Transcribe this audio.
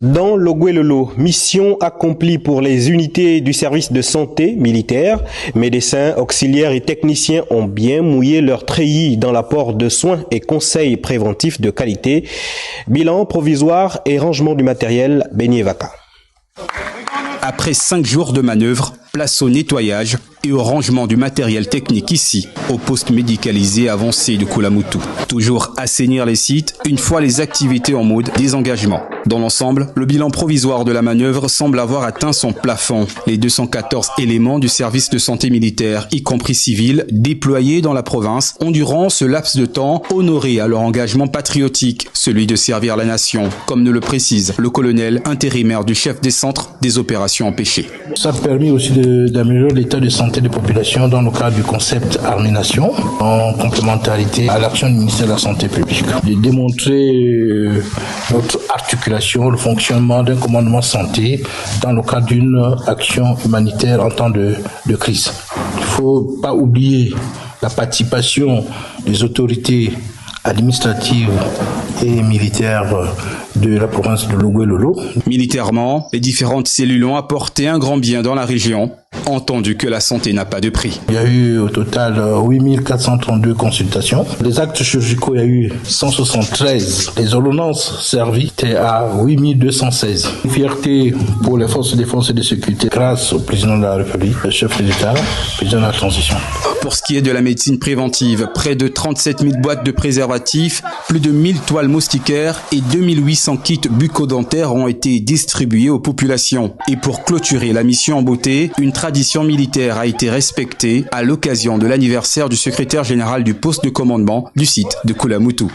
Dans l'Oguelolo, mission accomplie pour les unités du service de santé militaire, médecins, auxiliaires et techniciens ont bien mouillé leur treillis dans l'apport de soins et conseils préventifs de qualité, bilan provisoire et rangement du matériel Benyevaka. Après 5 jours de manœuvre, place au nettoyage et au rangement du matériel technique ici, au poste médicalisé avancé de Kulamutu. Toujours assainir les sites une fois les activités en mode désengagement. Dans l'ensemble, le bilan provisoire de la manœuvre semble avoir atteint son plafond. Les 214 éléments du service de santé militaire, y compris civils, déployés dans la province, ont durant ce laps de temps honoré à leur engagement patriotique, celui de servir la nation, comme nous le précise le colonel intérimaire du chef des centres des opérations empêchées. Ça a permis aussi d'améliorer l'état de santé des populations dans le cadre du concept Armée-Nation, en complémentarité à l'action du ministère de la Santé publique. De démontrer notre articulation, le fonctionnement d'un commandement santé dans le cadre d'une action humanitaire en temps de crise. Il ne faut pas oublier la participation des autorités administratives et militaires de la province de l'Oguelolo. Militairement, les différentes cellules ont apporté un grand bien dans la région, entendu que la santé n'a pas de prix. Il y a eu au total 8432 consultations. Les actes chirurgicaux, il y a eu 173. Les ordonnances servies étaient à 8216. Une fierté pour les forces de défense et de sécurité grâce au président de la République, le chef de l'État, le président de la transition. Pour ce qui est de la médecine préventive, près de 37 000 boîtes de préservatifs, plus de 1000 toiles moustiquaires et 2800 kits bucco-dentaires ont été distribués aux populations. Et pour clôturer la mission en beauté, une tradition militaire a été respectée à l'occasion de l'anniversaire du secrétaire général du poste de commandement du site de Kulamutu.